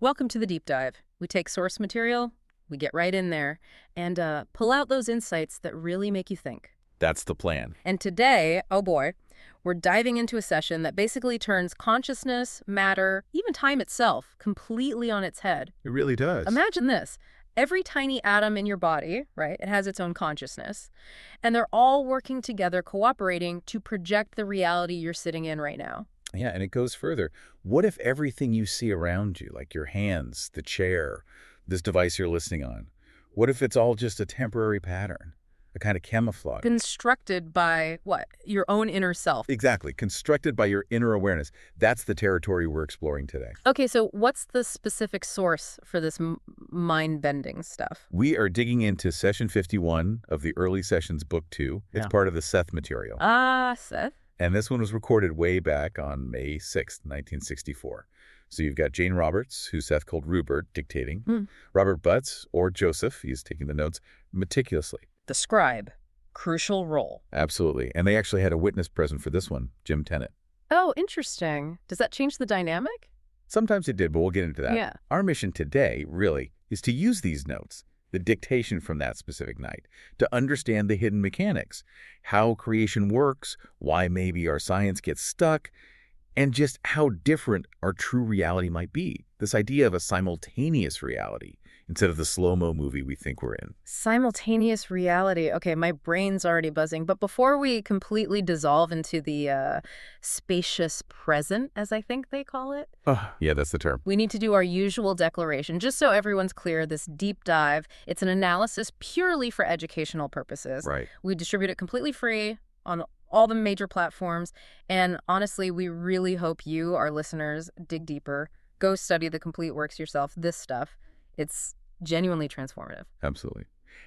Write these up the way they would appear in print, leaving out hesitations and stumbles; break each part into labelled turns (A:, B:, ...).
A: Welcome to the deep dive. We take source material, we get right in there, and pull out those insights that really make you think.
B: That's the plan.
A: And today, oh boy, we're diving into a session that basically turns consciousness, matter, even time itself, completely on its head.
B: It really does.
A: Imagine this. Every tiny atom in your body, right, it has its own consciousness, and they're all working together, cooperating to project the reality you're sitting in right now.
B: Yeah, and it goes further. What if everything you see around you, like your hands, the chair, this device you're listening on, what if it's all just a temporary pattern, a kind of camouflage?
A: Constructed by, what, your own inner self.
B: Exactly, constructed by your inner awareness. That's the territory we're exploring today.
A: Okay, so what's the specific source for this mind-bending stuff?
B: We are digging into session 51 of the Early Sessions Book 2. It's part of the Seth material.
A: Ah, Seth.
B: And this one was recorded way back on May 6th, 1964. So you've got Jane Roberts, who Seth called Rupert, dictating. Robert Butts, or Joseph, he's taking the notes meticulously.
A: The scribe. Crucial role.
B: Absolutely. And they actually had a witness present for this one, Jim Tennant.
A: Oh, interesting. Does that change the dynamic?
B: Sometimes it did, but we'll get into that.
A: Yeah.
B: Our mission today, really, is to use these notes, the dictation from that specific night, to understand the hidden mechanics, how creation works, why maybe our science gets stuck, and just how different our true reality might be. This idea of a simultaneous reality instead of the slow-mo movie we think we're in.
A: Simultaneous reality. Okay, my brain's already buzzing. But before we completely dissolve into the spacious present, as I think they call it,
B: Yeah, that's the term.
A: we need to do our usual declaration. Just so everyone's clear, this deep dive, it's an analysis purely for educational purposes.
B: Right.
A: We distribute it completely free on all the major platforms. And honestly, we really hope you, our listeners, dig deeper. Go study the complete works yourself. This stuff, it's genuinely transformative.
B: Absolutely.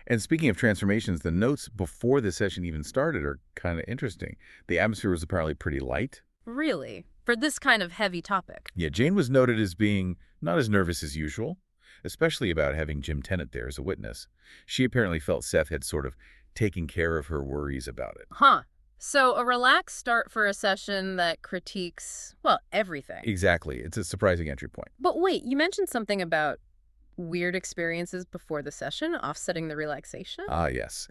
B: And speaking of transformations, the notes before the session even started are kind of interesting. The atmosphere was apparently pretty light.
A: Really? For this kind of heavy topic?
B: Yeah, Jane was noted as being not as nervous as usual, especially about having Jim Tennant there as a witness. She apparently felt Seth had sort of taken care of her worries about it.
A: Huh. So a relaxed start for a session that critiques, well, everything.
B: Exactly. It's a surprising entry point.
A: But wait, you mentioned something about weird experiences before the session, offsetting the relaxation?
B: Ah, yes.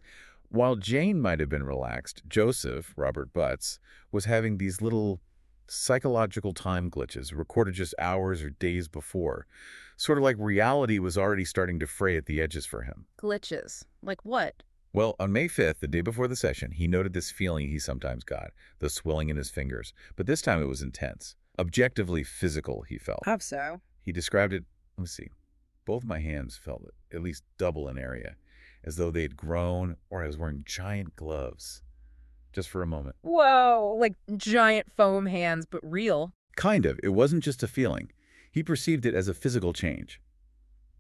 B: While Jane might have been relaxed, Joseph, Robert Butts, was having these little psychological time glitches recorded just hours or days before. Sort of like reality was already starting to fray at the edges for him.
A: Glitches. Like what?
B: Well, on May 5th, the day before the session, he noted this feeling he sometimes got, the swelling in his fingers. But this time it was intense. Objectively physical, he felt.
A: How so?
B: He described it, let's see, both my hands felt at least double in area, as though they had grown or I was wearing giant gloves. Just for a moment.
A: Whoa, like giant foam hands, but real.
B: Kind of. It wasn't just a feeling. He perceived it as a physical change.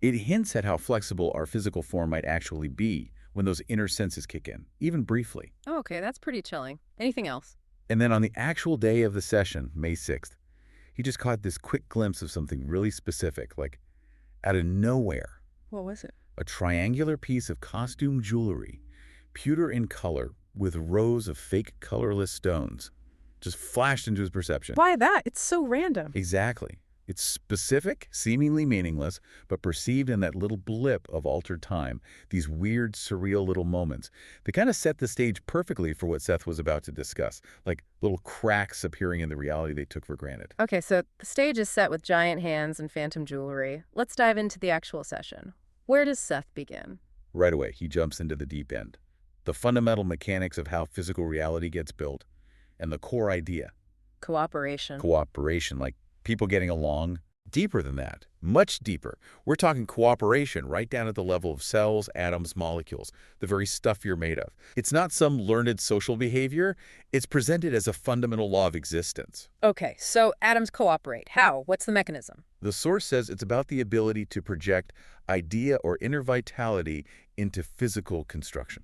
B: It hints at how flexible our physical form might actually be when those inner senses kick in, even briefly.
A: Oh, okay, that's pretty chilling. Anything else?
B: And then on the actual day of the session, May 6th, he just caught this quick glimpse of something really specific, like out of nowhere.
A: What was it?
B: A triangular piece of costume jewelry, pewter in color, with rows of fake colorless stones, just flashed into his perception.
A: Why that? It's so random.
B: Exactly. It's specific, seemingly meaningless, but perceived in that little blip of altered time, these weird, surreal little moments. They kind of set the stage perfectly for what Seth was about to discuss, like little cracks appearing in the reality they took for granted.
A: Okay, so the stage is set with giant hands and phantom jewelry. Let's dive into the actual session. Where does Seth begin?
B: Right away, he jumps into the deep end. The fundamental mechanics of how physical reality gets built, and the core idea.
A: Cooperation.
B: Cooperation, like people getting along. Deeper than that, much deeper. We're talking cooperation right down at the level of cells, atoms, molecules, the very stuff you're made of. It's not some learned social behavior. It's presented as a fundamental law of existence.
A: Okay, so atoms cooperate. How? What's the mechanism?
B: The source says it's about the ability to project idea or inner vitality into physical construction.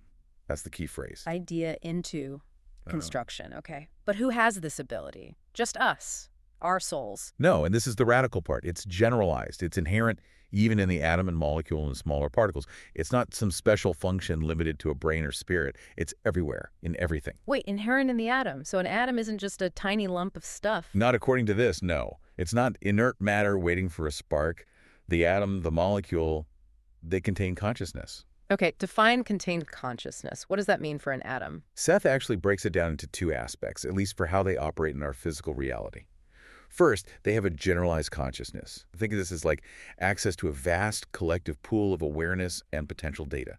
B: That's the key phrase.
A: Idea into construction, okay. But who has this ability? Just us. Our souls.
B: No, and this is the radical part. It's generalized. It's inherent even in the atom and molecule and smaller particles. It's not some special function limited to a brain or spirit. It's everywhere, in everything.
A: Wait, inherent in the atom. So an atom isn't just a tiny lump of stuff.
B: Not according to this, no. It's not inert matter waiting for a spark. The atom, the molecule, they contain consciousness.
A: Okay, define contained consciousness. What does that mean for an atom?
B: Seth actually breaks it down into two aspects, at least for how they operate in our physical reality. First, they have a generalized consciousness. Think of this as like access to a vast collective pool of awareness and potential data.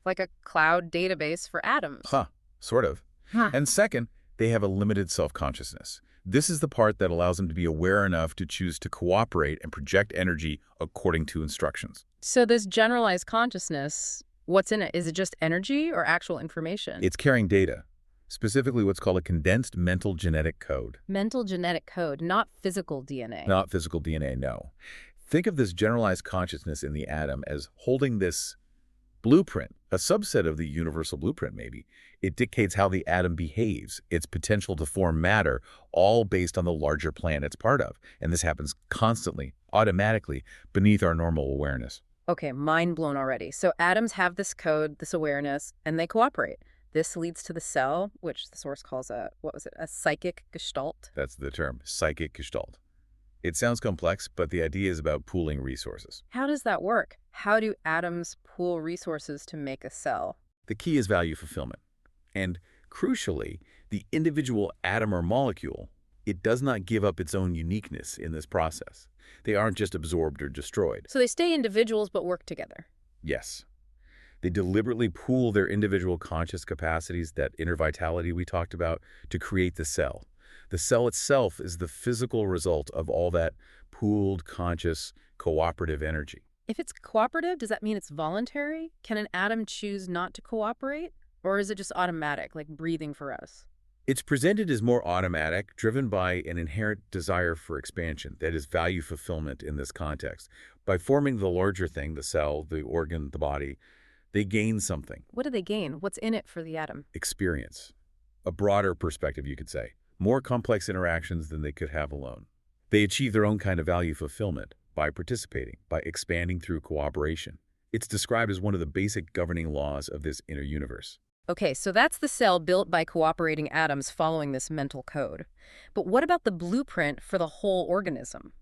A: Like a cloud database for atoms.
B: Huh, sort of.
A: Huh.
B: And second, they have a limited self-consciousness. This is the part that allows them to be aware enough to choose to cooperate and project energy according to instructions.
A: So this generalized consciousness, what's in it? Is it just energy or actual information?
B: It's carrying data, specifically what's called a condensed mental genetic code.
A: Mental genetic code, not physical DNA.
B: Not physical DNA, no. Think of this generalized consciousness in the atom as holding this blueprint, a subset of the universal blueprint maybe. It dictates how the atom behaves, its potential to form matter, all based on the larger plan it's part of. And this happens constantly, automatically, beneath our normal awareness.
A: Okay, mind blown already. So atoms have this code, this awareness, and they cooperate. This leads to the cell, which the source calls a psychic gestalt.
B: That's the term, psychic gestalt. It sounds complex, but the idea is about pooling resources.
A: How does that work? How do atoms pool resources to make a cell?
B: The key is value fulfillment. And crucially, the individual atom or molecule, it does not give up its own uniqueness in this process. They aren't just absorbed or destroyed.
A: So they stay individuals but work together.
B: Yes. They deliberately pool their individual conscious capacities, that inner vitality we talked about, to create the cell. The cell itself is the physical result of all that pooled, conscious, cooperative energy.
A: If it's cooperative, does that mean it's voluntary? Can an atom choose not to cooperate? Or is it just automatic, like breathing for us?
B: It's presented as more automatic, driven by an inherent desire for expansion, that is value fulfillment in this context. By forming the larger thing, the cell, the organ, the body, they gain something.
A: What do they gain? What's in it for the atom?
B: Experience. A broader perspective, you could say. More complex interactions than they could have alone. They achieve their own kind of value fulfillment by participating, by expanding through cooperation. It's described as one of the basic governing laws of this inner universe.
A: Okay, so that's the cell built by cooperating atoms following this mental code. But what about the blueprint for the whole organism?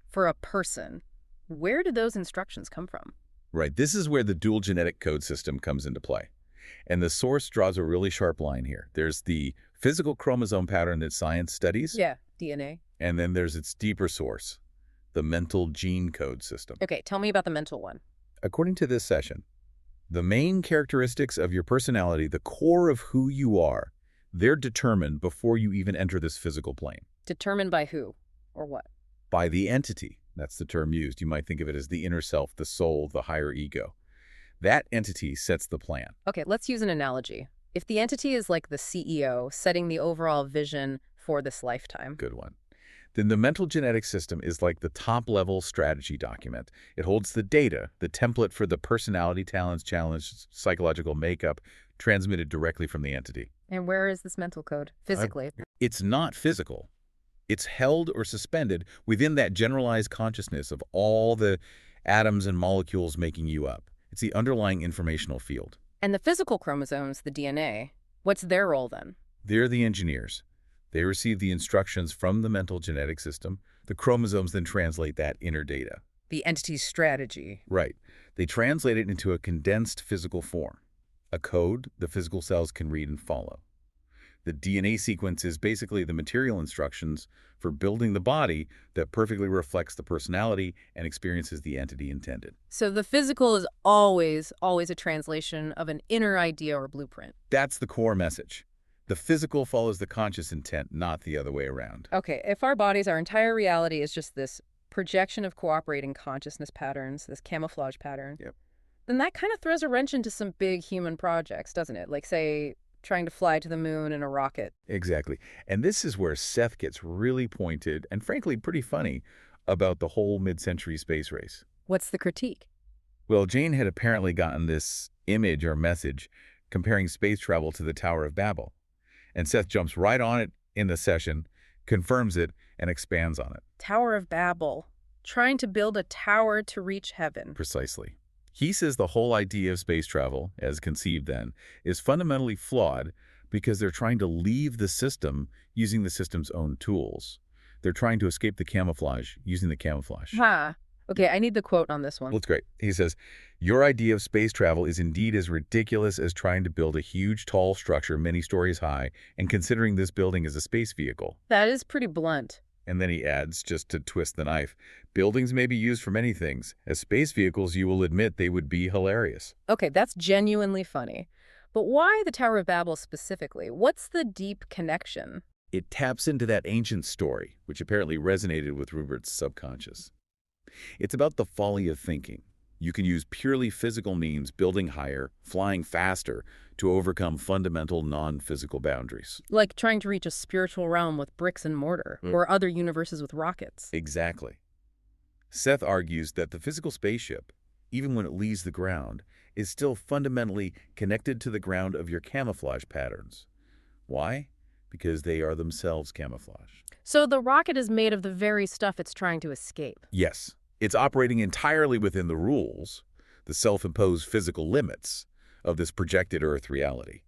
A: For a person, where do those instructions come from?
B: Right, this is where the dual genetic code system comes into play. And the source draws a really sharp line here. There's the physical chromosome pattern that science studies.
A: Yeah, DNA.
B: And then there's its deeper source, the mental gene code system.
A: Okay, tell me about the mental one.
B: According to this session, the main characteristics of your personality, the core of who you are, they're determined before you even enter this physical plane.
A: Determined by who or what?
B: By the entity. That's the term used. You might think of it as the inner self, the soul, the higher ego. That entity sets the plan.
A: Okay, let's use an analogy. If the entity is like the CEO setting the overall vision for this lifetime.
B: Good one. Then the mental genetic system is like the top-level strategy document. It holds the data, the template for the personality, talents, challenges, psychological makeup, transmitted directly from the entity.
A: And where is this mental code? Physically?
B: It's not physical. It's held or suspended within that generalized consciousness of all the atoms and molecules making you up. It's the underlying informational field.
A: And the physical chromosomes, the DNA, what's their role then?
B: They're the engineers. They receive the instructions from the mental genetic system. The chromosomes then translate that inner data.
A: The entity's strategy.
B: Right. They translate it into a condensed physical form, a code the physical cells can read and follow. The DNA sequence is basically the material instructions for building the body that perfectly reflects the personality and experiences the entity intended.
A: So the physical is always a translation of an inner idea or blueprint.
B: That's the core message. The physical follows the conscious intent, not the other way around.
A: Okay, if our bodies, our entire reality is just this projection of cooperating consciousness patterns, this camouflage pattern,
B: Yep.
A: then that kind of throws a wrench into some big human projects, doesn't it? Like, say, trying to fly to the moon in a rocket.
B: Exactly. And this is where Seth gets really pointed and frankly pretty funny about the whole mid-century space race.
A: What's the critique?
B: Well, Jane had apparently gotten this image or message comparing space travel to the Tower of Babel. And Seth jumps right on it in the session, confirms it, and expands on it.
A: Tower of Babel. Trying to build a tower to reach heaven.
B: Precisely. He says the whole idea of space travel, as conceived then, is fundamentally flawed because they're trying to leave the system using the system's own tools. They're trying to escape the camouflage using the camouflage.
A: Huh. Okay, I need the quote on this one.
B: Well, it's great. He says, your idea of space travel is indeed as ridiculous as trying to build a huge, tall structure many stories high and considering this building as a space vehicle.
A: That is pretty blunt.
B: And then he adds, just to twist the knife, buildings may be used for many things. As space vehicles, you will admit they would be hilarious.
A: Okay, that's genuinely funny. But why the Tower of Babel specifically? What's the deep connection?
B: It taps into that ancient story, which apparently resonated with Rupert's subconscious. It's about the folly of thinking. You can use purely physical means, building higher, flying faster, to overcome fundamental non-physical boundaries.
A: Like trying to reach a spiritual realm with bricks and mortar, or other universes with rockets.
B: Exactly. Seth argues that the physical spaceship, even when it leaves the ground, is still fundamentally connected to the ground of your camouflage patterns. Why? Because they are themselves camouflage.
A: So the rocket is made of the very stuff it's trying to escape.
B: Yes, it's operating entirely within the rules, the self-imposed physical limits of this projected Earth reality.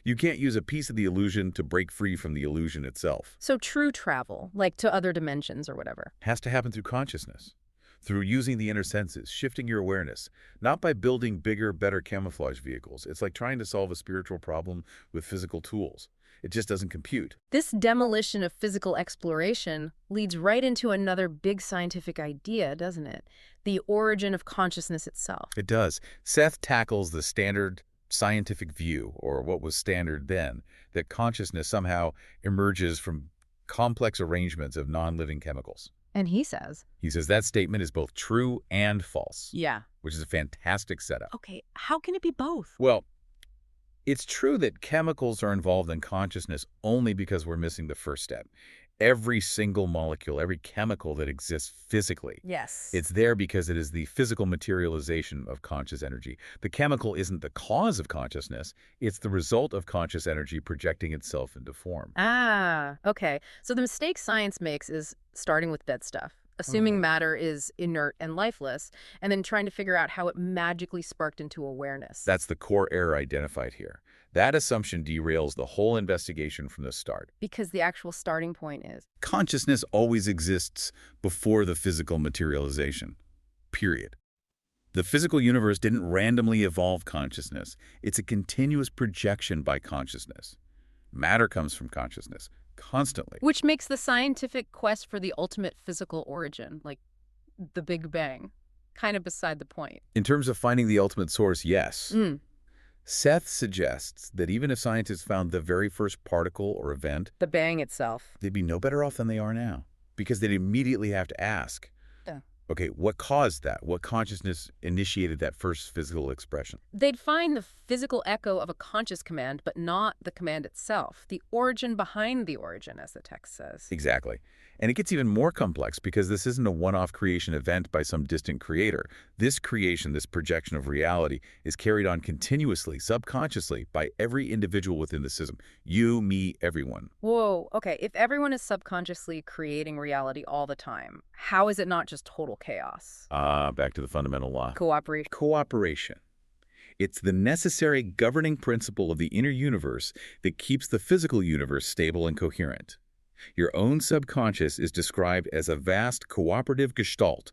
B: You can't use a piece of the illusion to break free from the illusion itself.
A: So true travel, like to other dimensions or whatever.
B: Has to happen through consciousness, through using the inner senses, shifting your awareness, not by building bigger, better camouflage vehicles. It's like trying to solve a spiritual problem with physical tools. It just doesn't compute.
A: This demolition of physical exploration leads right into another big scientific idea, doesn't it? The origin of consciousness itself.
B: It does. Seth tackles the standard scientific view, or what was standard then, that consciousness somehow emerges from complex arrangements of non-living chemicals.
A: And he says,
B: That statement is both true and false,
A: yeah.
B: which is a fantastic setup.
A: Okay, how can it be both?
B: Well, it's true that chemicals are involved in consciousness only because we're missing the first step. Every single molecule, every chemical that exists physically,
A: Yes.
B: it's there because it is the physical materialization of conscious energy. The chemical isn't the cause of consciousness, it's the result of conscious energy projecting itself into form.
A: Ah, okay. So the mistake science makes is starting with dead stuff, assuming matter is inert and lifeless, and then trying to figure out how it magically sparked into awareness.
B: That's the core error identified here. That assumption derails the whole investigation from the start.
A: Because the actual starting point is.
B: Consciousness always exists before the physical materialization. Period. The physical universe didn't randomly evolve consciousness. It's a continuous projection by consciousness. Matter comes from consciousness, constantly.
A: Which makes the scientific quest for the ultimate physical origin, like the Big Bang, kind of beside the point.
B: In terms of finding the ultimate source, yes. Seth suggests that even if scientists found the very first particle or event,
A: The bang itself.
B: they'd be no better off than they are now, because they'd immediately have to ask,
A: Yeah.
B: okay, what caused that? What consciousness initiated that first physical expression?
A: They'd find the physical echo of a conscious command, but not the command itself, the origin behind the origin, as the text says.
B: Exactly. And it gets even more complex because this isn't a one-off creation event by some distant creator. This creation, this projection of reality, is carried on continuously, subconsciously, by every individual within the system. You, me, everyone.
A: Whoa, okay, if everyone is subconsciously creating reality all the time, how is it not just total chaos?
B: Back to the fundamental law.
A: Cooperation.
B: Cooperation. It's the necessary governing principle of the inner universe that keeps the physical universe stable and coherent. Your own subconscious is described as a vast cooperative gestalt,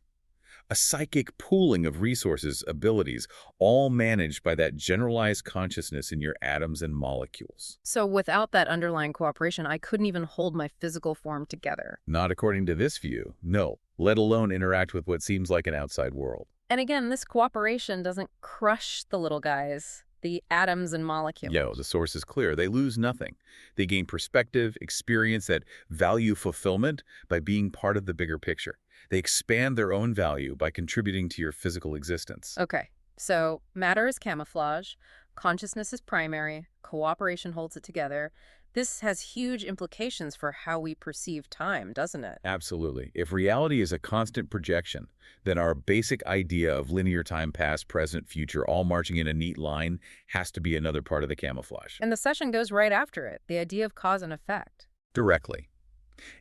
B: a psychic pooling of resources, abilities, all managed by that generalized consciousness in your atoms and molecules.
A: So without that underlying cooperation, I couldn't even hold my physical form together.
B: Not according to this view, no, let alone interact with what seems like an outside world.
A: And again, this cooperation doesn't crush the little guys, the atoms and molecules.
B: The source is clear. They lose nothing. They gain perspective, experience, that value fulfillment by being part of the bigger picture. They expand their own value by contributing to your physical existence.
A: Okay, so matter is camouflage, consciousness is primary, cooperation holds it together. This has huge implications for how we perceive time, doesn't it?
B: Absolutely. If reality is a constant projection, then our basic idea of linear time, past, present, future, all marching in a neat line has to be another part of the camouflage.
A: And the session goes right after it, the idea of cause and effect.
B: Directly.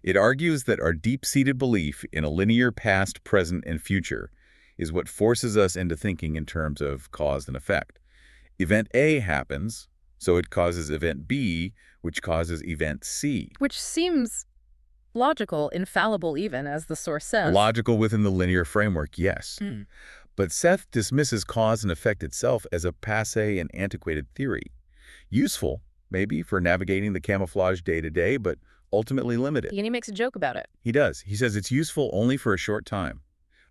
B: It argues that our deep-seated belief in a linear past, present, and future is what forces us into thinking in terms of cause and effect. Event A happens, so it causes event B, which causes event C.
A: Which seems Logical, infallible even, as the source says.
B: Logical within the linear framework, yes.
A: Hmm.
B: But Seth dismisses cause and effect itself as a passé and antiquated theory. Useful, maybe, for navigating the camouflage day-to-day, but ultimately limited.
A: And he makes a joke about it.
B: He does. He says it's useful only for a short time.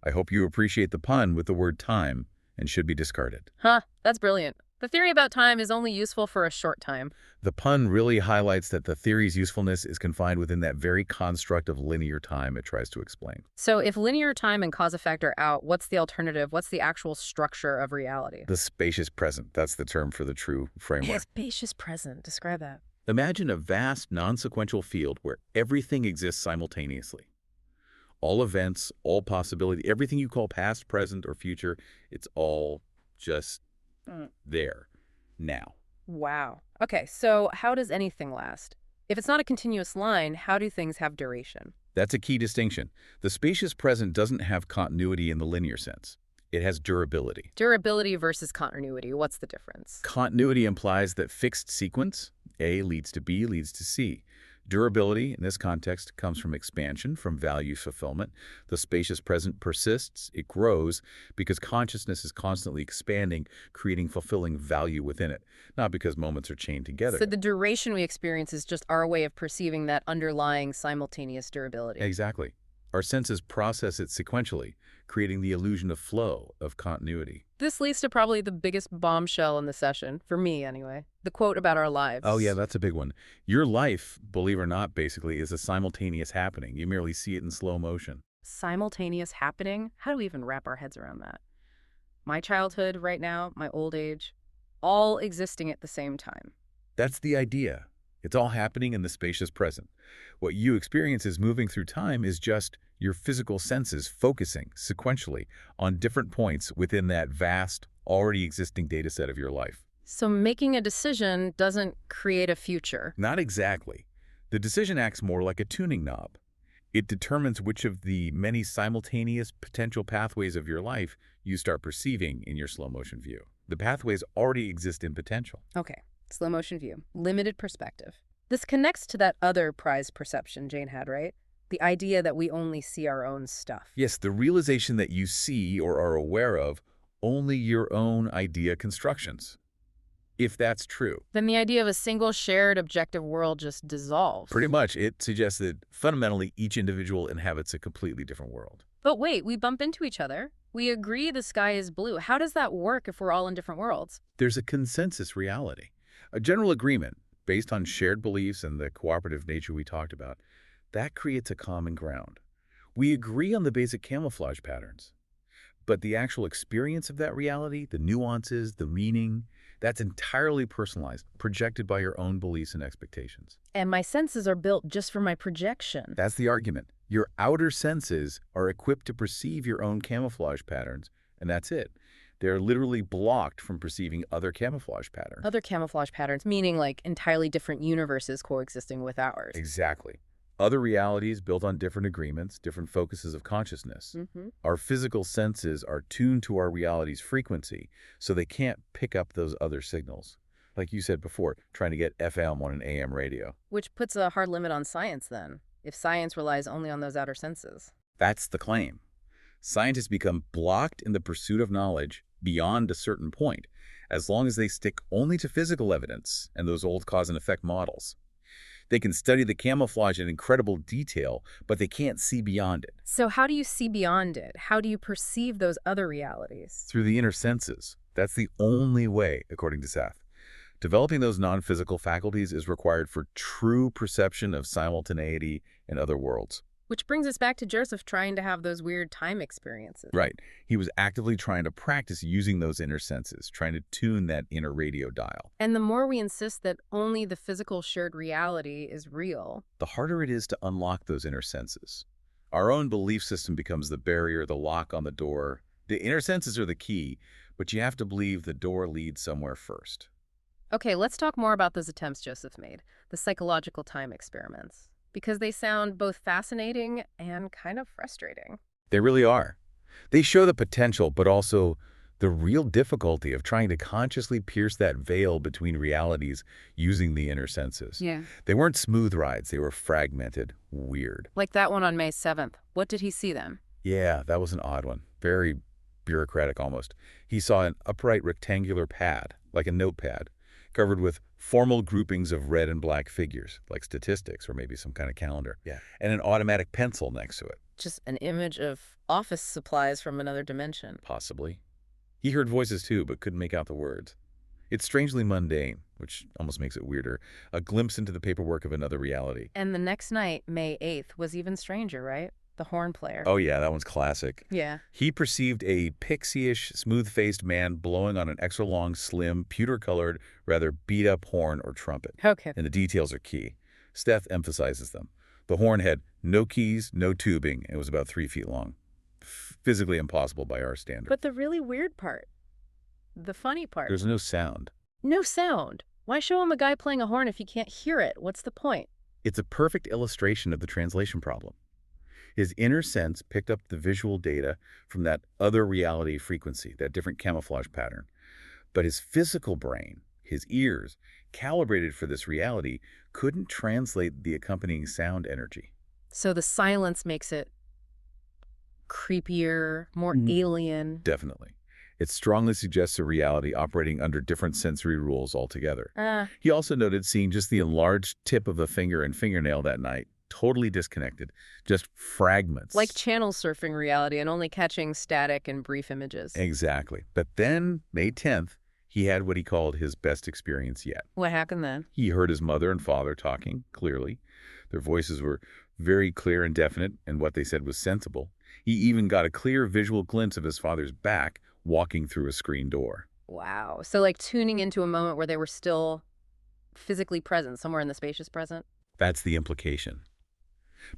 B: I hope you appreciate the pun with the word time and should be discarded.
A: Huh, that's brilliant. The theory about time is only useful for a short time.
B: The pun really highlights that the theory's usefulness is confined within that very construct of linear time it tries to explain.
A: So if linear time and cause effect are out, what's the alternative? What's the actual structure of reality?
B: The spacious present, that's the term for the true framework.
A: Spacious present. Describe that.
B: Imagine a vast, non-sequential field where everything exists simultaneously. All events, all possibility, everything you call past, present, or future, it's all just there, now.
A: Wow. Okay, so how does anything last? If it's not a continuous line, how do things have duration?
B: That's a key distinction. The spacious present doesn't have continuity in the linear sense. It has durability.
A: Durability versus continuity, what's the difference?
B: Continuity implies that fixed sequence, A leads to B leads to C. Durability, in this context, comes from expansion, from value fulfillment. The spacious present persists, it grows, because consciousness is constantly expanding, creating fulfilling value within it, not because moments are chained together.
A: So the duration we experience is just our way of perceiving that underlying simultaneous durability.
B: Exactly. Our senses process it sequentially, creating the illusion of flow, of continuity.
A: This leads to probably the biggest bombshell in the session, for me anyway. The quote about our lives.
B: Oh yeah, that's a big one. Your life, believe it or not, basically is a simultaneous happening. You merely see it in slow motion.
A: Simultaneous happening? How do we even wrap our heads around that? My childhood right now, my old age, all existing at the same time.
B: That's the idea. It's all happening in the spacious present. What you experience as moving through time is just your physical senses focusing sequentially on different points within that vast, already existing data set of your life.
A: So making a decision doesn't create a future.
B: Not exactly. The decision acts more like a tuning knob. It determines which of the many simultaneous potential pathways of your life you start perceiving in your slow motion view. The pathways already exist in potential.
A: Okay, slow motion view, limited perspective. This connects to that other prized perception Jane had, right? The idea that we only see our own stuff.
B: Yes, the realization that you see or are aware of only your own idea constructions. If that's true.
A: Then the idea of a single shared objective world just dissolves.
B: Pretty much, it suggests that fundamentally each individual inhabits a completely different world.
A: But wait, we bump into each other. We agree the sky is blue. How does that work if we're all in different worlds?
B: There's a consensus reality, a general agreement based on shared beliefs and the cooperative nature we talked about. That creates a common ground. We agree on the basic camouflage patterns. But the actual experience of that reality, the nuances, the meaning, that's entirely personalized, projected by your own beliefs and expectations.
A: And my senses are built just for my projection.
B: That's the argument. Your outer senses are equipped to perceive your own camouflage patterns, and that's it. They're literally blocked from perceiving other camouflage patterns.
A: Other camouflage patterns, meaning like entirely different universes coexisting with ours.
B: Exactly. Other realities built on different agreements, different focuses of consciousness. Our physical senses are tuned to our reality's frequency, so they can't pick up those other signals. Like you said before, trying to get FM on an AM radio.
A: Which puts a hard limit on science then, if science relies only on those outer senses.
B: That's the claim. Scientists become blocked in the pursuit of knowledge beyond a certain point, as long as they stick only to physical evidence and those old cause and effect models. They can study the camouflage in incredible detail, but they can't see beyond it.
A: So how do you see beyond it? How do you perceive those other realities?
B: Through the inner senses. That's the only way, according to Seth. Developing those non-physical faculties is required for true perception of simultaneity in other worlds.
A: Which brings us back to Joseph trying to have those weird time experiences.
B: Right. He was actively trying to practice using those inner senses, trying to tune that inner radio dial.
A: And the more we insist that only the physical shared reality is real,
B: the harder it is to unlock those inner senses. Our own belief system becomes the barrier, the lock on the door. The inner senses are the key, but you have to believe the door leads somewhere first.
A: Okay, let's talk more about those attempts Joseph made, the psychological time experiments, because they sound both fascinating and kind of frustrating.
B: They really are. They show the potential, but also The real difficulty of trying to consciously pierce that veil between realities using the inner senses.
A: Yeah.
B: They weren't smooth rides, they were fragmented, weird.
A: Like that one on May 7th. What did he see then?
B: Yeah, that was an odd one. Very bureaucratic almost. He saw an upright rectangular pad, like a notepad, covered with formal groupings of red and black figures, like statistics or maybe some kind of calendar. Yeah. And an automatic pencil next to it.
A: Just an image of office supplies from another dimension.
B: Possibly. He heard voices too, but couldn't make out the words. It's strangely mundane, which almost makes it weirder. A glimpse into the paperwork of another reality.
A: And the next night, May 8th, was even stranger, right? The horn player.
B: Oh yeah, that one's classic.
A: Yeah.
B: He perceived a pixie-ish, smooth-faced man blowing on an extra-long, slim, pewter-colored, rather beat-up horn or trumpet.
A: Okay.
B: And the details are key. Seth emphasizes them. The horn had no keys, no tubing, and was about 3 feet long. Physically impossible by our standard.
A: But the really weird part, the funny part.
B: There's no sound.
A: No sound. Why show him a guy playing a horn if you can't hear it? What's the point?
B: It's a perfect illustration of the translation problem. His inner sense picked up the visual data from that other reality frequency, that different camouflage pattern. But his physical brain, his ears, calibrated for this reality, couldn't translate the accompanying sound energy.
A: So the silence makes it creepier, more alien.
B: Definitely. It strongly suggests a reality operating under different sensory rules altogether. He also noted seeing just the enlarged tip of a finger and fingernail that night, totally disconnected, just fragments.
A: Like channel surfing reality and only catching static and brief images.
B: Exactly. But then, May 10th, he had what he called his best experience yet.
A: What happened then?
B: He heard his mother and father talking clearly. Their voices were very clear and definite, and what they said was sensible. He even got a clear visual glimpse of his father's back walking through a screen door.
A: Wow. So like tuning into a moment where they were still physically present, somewhere in the spacious present?
B: That's the implication.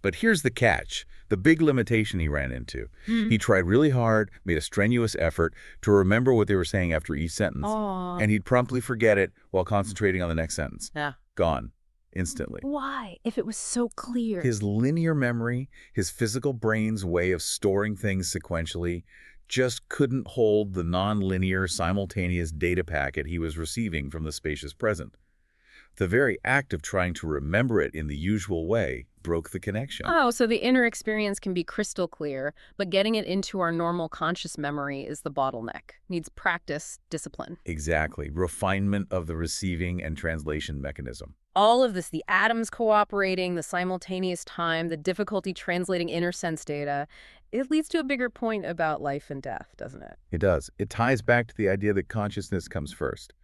B: But here's the catch, the big limitation he ran into. He tried really hard, made a strenuous effort to remember what they were saying after each sentence, and he'd promptly forget it while concentrating on the next sentence.
A: Yeah.
B: Gone. Instantly.
A: Why? If it was so clear.
B: His linear memory, his physical brain's way of storing things sequentially, just couldn't hold the non-linear, simultaneous data packet he was receiving from the spacious present. The very act of trying to remember it in the usual way broke the connection.
A: Oh, so the inner experience can be crystal clear, but getting it into our normal conscious memory is the bottleneck. Needs practice, discipline.
B: Exactly. Refinement of the receiving and translation mechanism.
A: All of this, the atoms cooperating, the simultaneous time, the difficulty translating inner sense data, it leads to a bigger point about life and death, doesn't it?
B: It does. It ties back to the idea that consciousness comes first.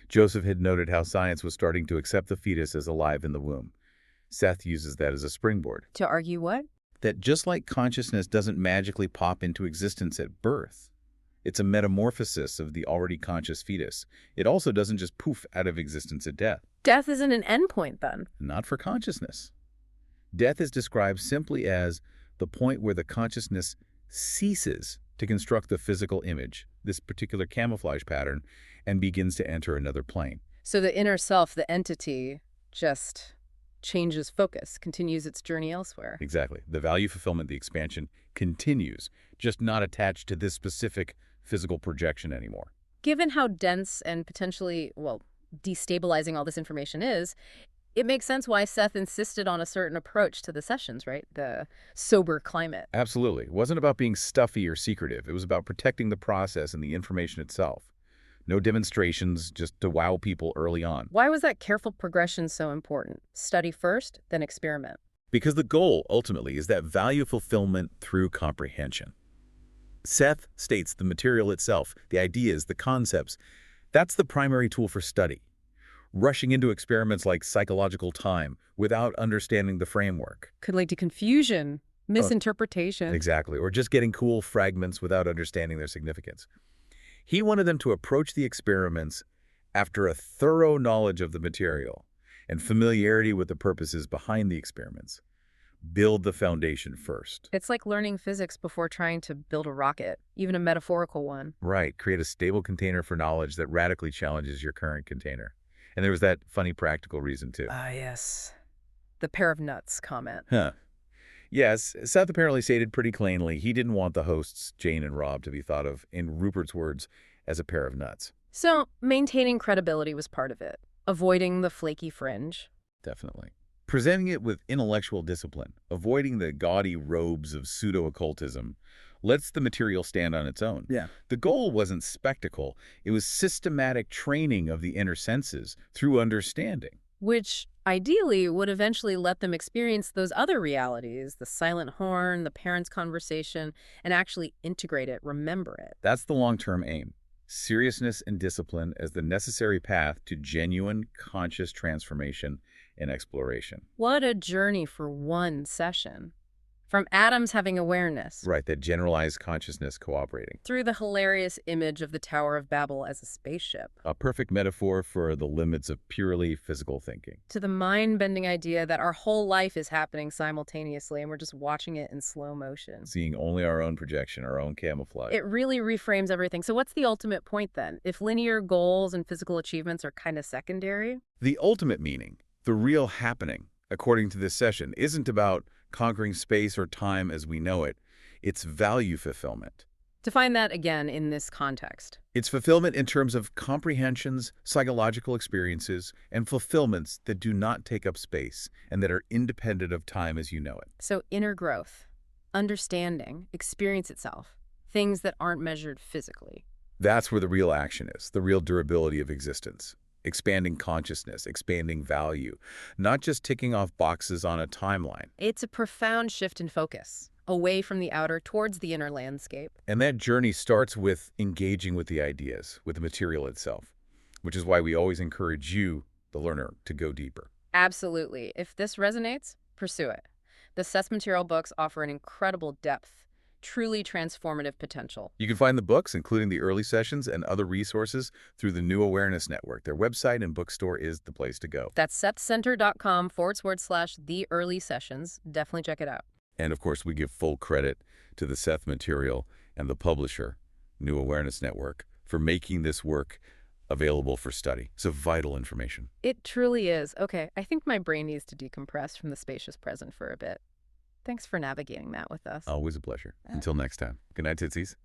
B: Joseph had noted how science was starting to accept the fetus as alive in the womb. Seth uses that as a springboard.
A: To argue what?
B: That just like consciousness doesn't magically pop into existence at birth, it's a metamorphosis of the already conscious fetus. It also doesn't just poof out of existence at death.
A: Death isn't an endpoint, then?
B: Not for consciousness. Death is described simply as the point where the consciousness ceases to construct the physical image, this particular camouflage pattern, and begins to enter another plane.
A: So the inner self, the entity, just changes focus, continues its journey elsewhere.
B: Exactly. The value fulfillment, the expansion, continues, just not attached to this specific physical projection anymore.
A: Given how dense and potentially, well, destabilizing all this information is, it makes sense why Seth insisted on a certain approach to the sessions, right? The sober climate.
B: Absolutely. It wasn't about being stuffy or secretive. It was about protecting the process and the information itself. No demonstrations, just to wow people early on.
A: Why was that careful progression so important? Study first, then experiment.
B: Because the goal, ultimately, is that value fulfillment through comprehension. Seth states the material itself, the ideas, the concepts, that's the primary tool for study. Rushing into experiments like psychological time without understanding the framework.
A: Could lead to confusion, misinterpretation.
B: Exactly, or just getting cool fragments without understanding their significance. He wanted them to approach the experiments after a thorough knowledge of the material and familiarity with the purposes behind the experiments. Build the foundation first.
A: It's like learning physics before trying to build a rocket, even a metaphorical one.
B: Right, create a stable container for knowledge that radically challenges your current container. And there was that funny practical reason too.
A: Ah, yes. The pair of nuts comment.
B: Huh. Yes, Seth apparently stated pretty plainly he didn't want the hosts, Jane and Rob, to be thought of, in Rupert's words, as a pair of nuts.
A: So maintaining credibility was part of it, avoiding the flaky fringe.
B: Definitely. Presenting it with intellectual discipline, avoiding the gaudy robes of pseudo-occultism, lets the material stand on its own.
C: Yeah.
B: The goal wasn't spectacle, it was systematic training of the inner senses through understanding.
A: Which ideally would eventually let them experience those other realities, the silent horn, the parents' conversation, and actually integrate it, remember it.
B: That's the long-term aim. Seriousness and discipline as the necessary path to genuine, conscious transformation and exploration.
A: What a journey for one session. From atoms having awareness,
B: Right, that generalized consciousness cooperating.
A: through the hilarious image of the Tower of Babel as a spaceship,
B: A perfect metaphor for the limits of purely physical thinking.
A: to the mind-bending idea that our whole life is happening simultaneously and we're just watching it in slow motion.
B: Seeing only our own projection, our own camouflage.
A: It really reframes everything. So what's the ultimate point then? If linear goals and physical achievements are kind of secondary?
B: The ultimate meaning, the real happening, according to this session, isn't about conquering space or time as we know it. It's value fulfillment.
A: Define that again in this context.
B: It's fulfillment in terms of comprehensions, psychological experiences, and fulfillments that do not take up space and that are independent of time as you know it.
A: So inner growth, understanding, experience itself, things that aren't measured physically.
B: That's where the real action is, the real durability of existence. Expanding consciousness, expanding value, not just ticking off boxes on a timeline.
A: It's a profound shift in focus, away from the outer towards the inner landscape.
B: And that journey starts with engaging with the ideas, with the material itself, which is why we always encourage you, the learner, to go deeper.
A: Absolutely. If this resonates, pursue it. The Seth material books offer an incredible depth, truly transformative potential.
B: You can find the books, including the early sessions and other resources, through the New Awareness Network. Their website and bookstore is the place to go.
A: That's sethcenter.com/the early sessions. Definitely check it out.
B: And of course, we give full credit to the Seth material and the publisher, New Awareness Network, for making this work available for study. It's vital information.
A: It truly is. Okay, I think my brain needs to decompress from the spacious present for a bit. Thanks for navigating that with us.
B: Always a pleasure. Until next time. Good night, Tootsies.